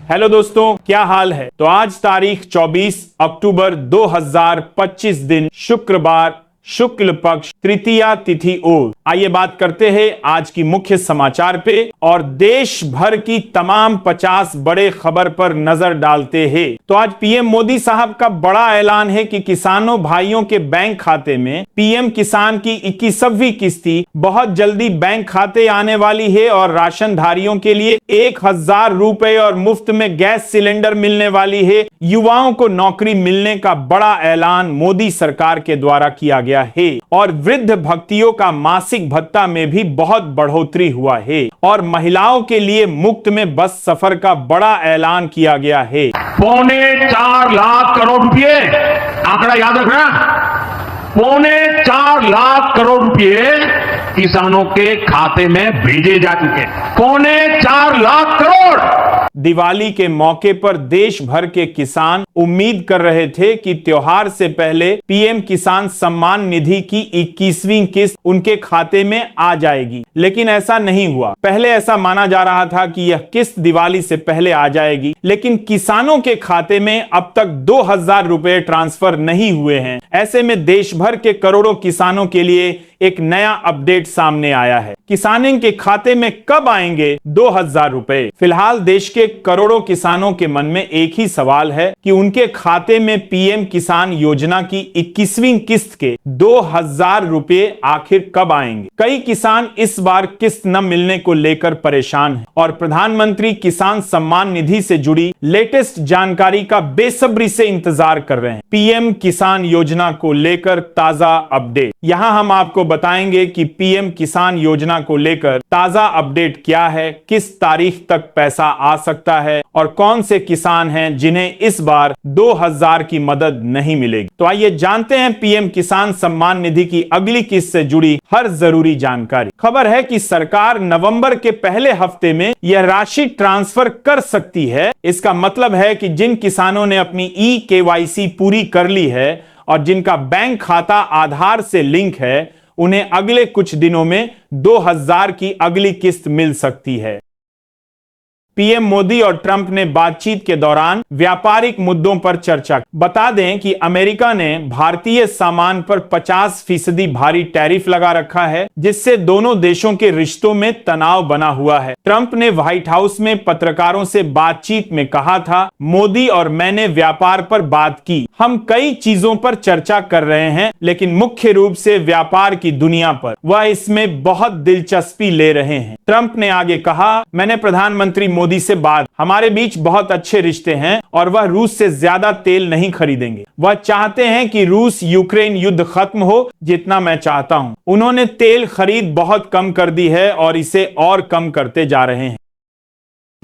Hello दोस्तों, क्या हाल है। तो आज तारीख 24 अक्टूबर 2025 दिन शुक्रवार, शुक्ल पक्ष तृतीया तिथि ओर। आइए बात करते हैं आज की मुख्य समाचार पे और देश भर की तमाम 50 बड़े खबर पर नजर डालते हैं। तो आज पीएम मोदी साहब का बड़ा ऐलान है कि किसानों भाइयों के बैंक खाते में पीएम किसान की 21वीं किस्ती बहुत जल्दी बैंक खाते आने वाली है और राशन धारियों के लिए 1000 रुपए और मुफ्त में गैस सिलेंडर मिलने वाली है। युवाओं को नौकरी मिलने का बड़ा ऐलान मोदी सरकार के द्वारा किया गया है और वृद्ध भक्तियों का मासिक भत्ता में भी बहुत बढ़ोतरी हुआ है और महिलाओं के लिए मुफ्त में बस सफर का बड़ा ऐलान किया गया है। 4.25 लाख करोड़ रुपए, आंकड़ा याद रखना, 4.25 करोड़ रुपए किसानों के खाते में भेजे जा चुके हैं। 4.25 लाख करोड़। दिवाली के मौके पर देश भर के किसान उम्मीद कर रहे थे कि त्योहार से पहले पीएम किसान सम्मान निधि की 21वीं किस्त उनके खाते में आ जाएगी, लेकिन ऐसा नहीं हुआ। पहले ऐसा माना जा रहा था कि यह किस्त दिवाली से पहले आ जाएगी, लेकिन किसानों के खाते में अब तक 2000 रुपए ट्रांसफर नहीं हुए हैं। ऐसे में देश भर के करोड़ों किसानों के लिए एक नया अपडेट सामने आया है। किसानों के खाते में कब आएंगे 2000 रुपए? फिलहाल देश के करोड़ों किसानों के मन में एक ही सवाल है कि उनके खाते में पीएम किसान योजना की 21वीं किस्त के 2000 रुपए आखिर कब आएंगे। कई किसान इस बार किस्त न मिलने को लेकर परेशान हैं और प्रधानमंत्री किसान सम्मान निधि से जुड़ी लेटेस्ट जानकारी का बेसब्री से इंतजार कर रहे हैं। पीएम किसान योजना को लेकर ताजा अपडेट यहां हम आपको बताएंगे कि पीएम किसान योजना को लेकर ताजा अपडेट क्या है, किस तारीख तक पैसा आ सकता है और कौन से किसान हैं जिन्हें इस बार 2000 की मदद नहीं मिलेगी। तो आइए जानते हैं पीएम किसान सम्मान निधि की अगली किस्त से जुड़ी हर जरूरी जानकारी। खबर है कि सरकार नवंबर के पहले हफ्ते में यह राशि ट्रांसफर कर सकती है। इसका मतलब है कि जिन किसानों ने अपनी ई-केवाईसी पूरी कर ली है और जिनका बैंक खाता आधार से लिंक है, उन्हें अगले कुछ दिनों में 2000 की अगली किस्त मिल सकती है। पीएम मोदी और ट्रंप ने बातचीत के दौरान व्यापारिक मुद्दों पर चर्चा। बता दें कि अमेरिका ने भारतीय सामान पर 50% भारी टैरिफ लगा रखा है, जिससे दोनों देशों के रिश्तों में तनाव बना हुआ है। ट्रंप ने व्हाइट हाउस में पत्रकारों से बातचीत में कहा था, मोदी और मैंने व्यापार पर बात की। हम कई चीजों पर चर्चा कर रहे हैं, लेकिन मुख्य रूप से व्यापार की दुनिया पर। वह इसमें बहुत दिलचस्पी ले रहे हैं। ट्रंप ने आगे कहा, मैंने प्रधानमंत्री मोदी से बात, हमारे बीच बहुत अच्छे रिश्ते हैं और वह रूस से ज्यादा तेल नहीं खरीदेंगे। वह चाहते हैं कि रूस यूक्रेन युद्ध खत्म हो, जितना मैं चाहता हूं। उन्होंने तेल खरीद बहुत कम कर दी है और इसे और कम करते जा रहे हैं।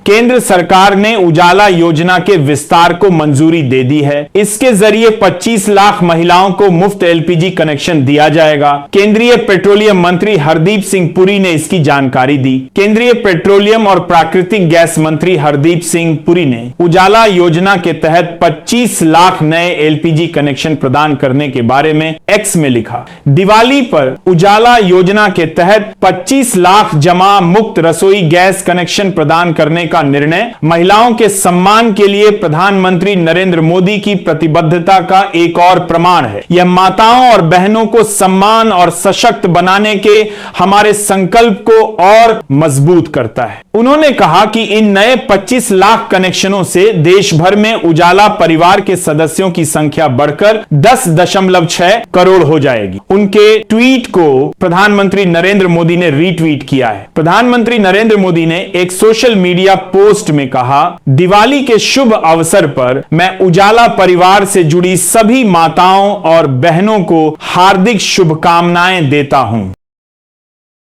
केंद्र सरकार ने उजाला योजना के विस्तार को मंजूरी दे दी है। इसके जरिए 25 लाख महिलाओं को मुफ्त एलपीजी कनेक्शन दिया जाएगा। केंद्रीय पेट्रोलियम मंत्री हरदीप सिंह पुरी ने इसकी जानकारी दी। केंद्रीय पेट्रोलियम और प्राकृतिक गैस मंत्री हरदीप सिंह पुरी ने उजाला योजना के तहत 25 लाख नए एलपीजी कनेक्शन प्रदान करने के बारे में एक्स में लिखा। दिवाली पर उजाला योजना के तहत 25 लाख जमा मुफ्त रसोई गैस कनेक्शन प्रदान करने का निर्णय महिलाओं के सम्मान के लिए प्रधानमंत्री नरेंद्र मोदी की प्रतिबद्धता का एक और प्रमाण है। यह माताओं और बहनों को सम्मान और सशक्त बनाने के हमारे संकल्प को और मजबूत करता है। उन्होंने कहा कि इन नए 25 लाख कनेक्शनों से देश भर में उजाला परिवार के सदस्यों की संख्या बढ़कर 10.6 करोड़ हो जाएगी। उनके ट्वीट को प्रधानमंत्री नरेंद्र मोदी ने रीट्वीट किया है। प्रधानमंत्री नरेंद्र मोदी ने एक सोशल मीडिया पोस्ट में कहा, दिवाली के शुभ अवसर पर मैं उजाला परिवार से जुड़ी सभी माताओं और बहनों को हार्दिक शुभकामनाएं देता हूं।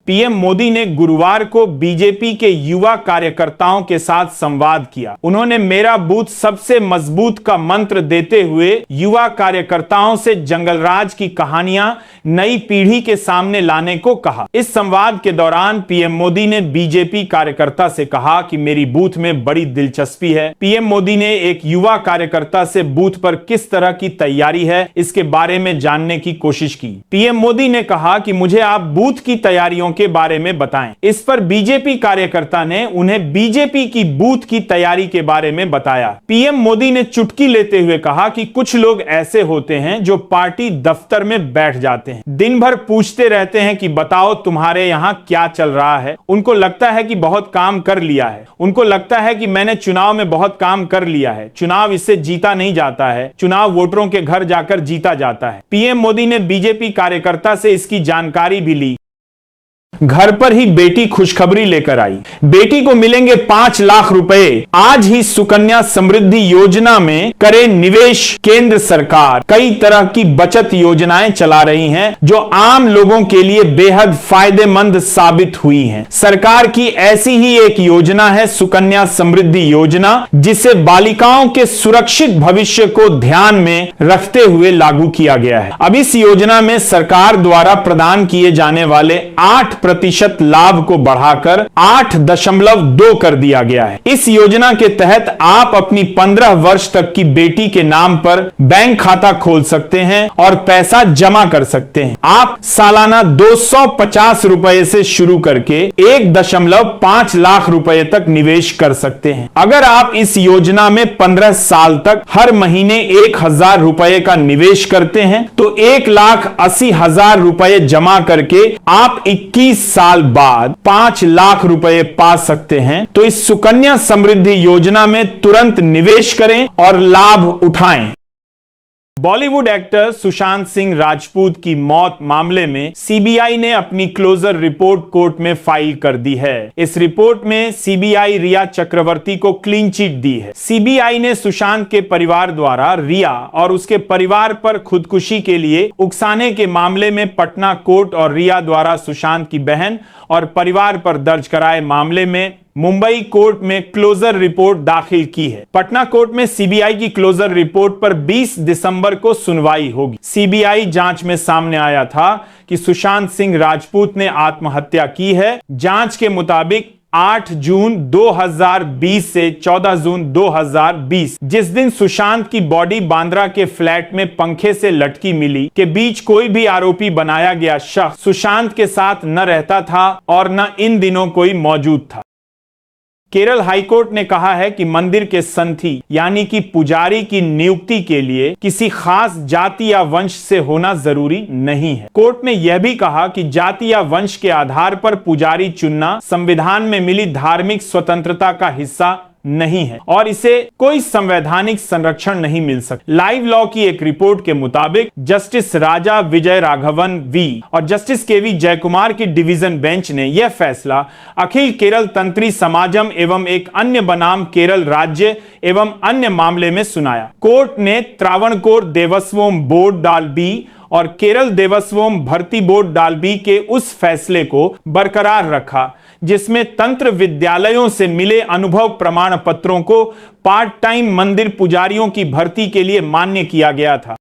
पीएम मोदी ने गुरुवार को बीजेपी के युवा कार्यकर्ताओं के साथ संवाद किया। उन्होंने मेरा बूथ सबसे मजबूत का मंत्र देते हुए युवा कार्यकर्ताओं से जंगलराज की कहानियां नई पीढ़ी के सामने लाने को कहा। इस संवाद के दौरान पीएम मोदी ने बीजेपी कार्यकर्ता से कहा कि मेरी बूथ में बड़ी दिलचस्पी है। पीएम मोदी ने एक युवा कार्यकर्ता से बूथ पर किस तरह की तैयारी है इसके बारे में जानने की कोशिश की। पीएम मोदी ने कहा कि मुझे आप बूथ की तैयारियों के बारे में बताएं। इस पर बीजेपी कार्यकर्ता ने उन्हें बीजेपी की बूथ की तैयारी के बारे में बताया। पीएम मोदी ने चुटकी लेते हुए कहा कि कुछ लोग ऐसे होते हैं जो पार्टी दफ्तर में बैठ जाते हैं, दिन भर पूछते रहते हैं कि बताओ तुम्हारे यहां क्या चल रहा है। उनको लगता है कि बहुत काम कर लिया है, उनको लगता है कि मैंने चुनाव में बहुत काम कर लिया है। चुनाव इससे जीता नहीं जाता है, चुनाव वोटरों के घर जाकर जीता जाता है। पीएम मोदी ने बीजेपी कार्यकर्ता से इसकी जानकारी भी ली। घर पर ही बेटी खुशखबरी लेकर आई। बेटी को मिलेंगे 5 लाख रुपए। आज ही सुकन्या समृद्धि योजना में करे निवेश। केंद्र सरकार कई तरह की बचत योजनाएं चला रही हैं जो आम लोगों के लिए बेहद फायदेमंद साबित हुई हैं। सरकार की ऐसी ही एक योजना है सुकन्या समृद्धि योजना, जिसे बालिकाओं के सुरक्षित भविष्य को ध्यान में रखते हुए लागू किया गया है। अब इस योजना में सरकार द्वारा प्रदान किए जाने वाले 8% लाभ को बढ़ाकर 8.2 कर दिया गया है। इस योजना के तहत आप अपनी 15 वर्ष तक की बेटी के नाम पर बैंक खाता खोल सकते हैं और पैसा जमा कर सकते हैं। आप सालाना 250 रुपए से शुरू करके 1.5 लाख रुपए तक निवेश कर सकते हैं। अगर आप इस योजना में 15 साल तक हर महीने 1000 रुपए का निवेश करते हैं तो 1,80,000 रुपए जमा करके आप 21 साल बाद 5 लाख रुपए पा सकते हैं। तो इस सुकन्या समृद्धि योजना में तुरंत निवेश करें और लाभ उठाएं। बॉलीवुड एक्टर सुशांत सिंह राजपूत की मौत मामले में सीबीआई ने अपनी क्लोजर रिपोर्ट कोर्ट में फाइल कर दी है। इस रिपोर्ट में सीबीआई रिया चक्रवर्ती को क्लीन चिट दी है। सीबीआई ने सुशांत के परिवार द्वारा रिया और उसके परिवार पर खुदकुशी के लिए उकसाने के मामले में पटना कोर्ट और रिया द्वारा सुशांत की बहन और परिवार पर दर्ज कराए मामले में मुंबई कोर्ट में क्लोजर रिपोर्ट दाखिल की है। पटना कोर्ट में सीबीआई की क्लोजर रिपोर्ट पर 20 दिसंबर को सुनवाई होगी। सीबीआई जांच में सामने आया था कि सुशांत सिंह राजपूत ने आत्महत्या की है। जांच के मुताबिक 8 जून 2020 से 14 जून 2020, जिस दिन सुशांत की बॉडी बांद्रा के फ्लैट में पंखे से लटकी मिली, के बीच कोई भी आरोपी बनाया गया शख्स सुशांत के साथ न रहता था और न इन दिनों कोई मौजूद था। केरल हाईकोर्ट ने कहा है कि मंदिर के संथी यानी कि पुजारी की नियुक्ति के लिए किसी खास जाति या वंश से होना जरूरी नहीं है। कोर्ट ने यह भी कहा कि जाति या वंश के आधार पर पुजारी चुनना संविधान में मिली धार्मिक स्वतंत्रता का हिस्सा नहीं है और इसे कोई संवैधानिक संरक्षण नहीं मिल सकता। लाइव लॉ की एक रिपोर्ट के मुताबिक जस्टिस राजा विजय राघवन वी और जस्टिस केवी जयकुमार की डिवीजन बेंच ने यह फैसला अखिल केरल तंत्री समाजम एवं एक अन्य बनाम केरल राज्य एवं अन्य मामले में सुनाया। कोर्ट ने त्रावणकोर देवस्वम बोर्ड डालबी और केरल देवस्वम भर्ती बोर्ड डालबी के उस फैसले को बरकरार रखा जिसमें तंत्र विद्यालयों से मिले अनुभव प्रमाण पत्रों को पार्ट टाइम मंदिर पुजारियों की भर्ती के लिए मान्य किया गया था।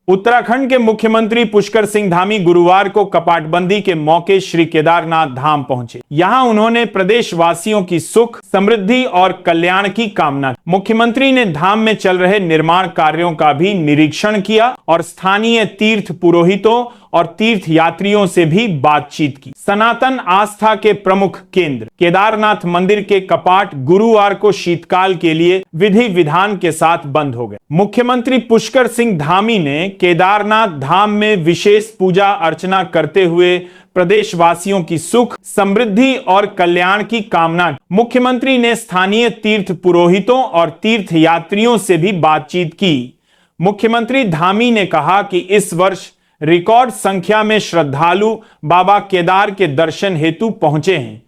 उत्तराखंड के मुख्यमंत्री पुष्कर सिंह धामी गुरुवार को कपाटबंदी के मौके श्री केदारनाथ धाम पहुंचे। यहां उन्होंने प्रदेशवासियों की सुख, समृद्धि और कल्याण की कामना की। मुख्यमंत्री ने धाम में चल रहे निर्माण कार्यों का भी निरीक्षण किया और स्थानीय तीर्थ पुरोहितों और तीर्थ यात्रियों से भी बातचीत की। सनातन आस्था के प्रमुख केंद्र केदारनाथ मंदिर के कपाट गुरुवार को शीतकाल के लिए विधि विधान के साथ बंद हो गए। मुख्यमंत्री पुष्कर सिंह धामी ने केदारनाथ धाम में विशेष पूजा अर्चना करते हुए प्रदेशवासियों की सुख, समृद्धि और कल्याण की कामना की। मुख्यमंत्री ने स्थानीय तीर्थ पुरोहितों और तीर्थ यात्रियों से भी बातचीत की। मुख्यमंत्री धामी ने कहा कि इस वर्ष रिकॉर्ड संख्या में श्रद्धालु बाबा केदार के दर्शन हेतु पहुंचे हैं।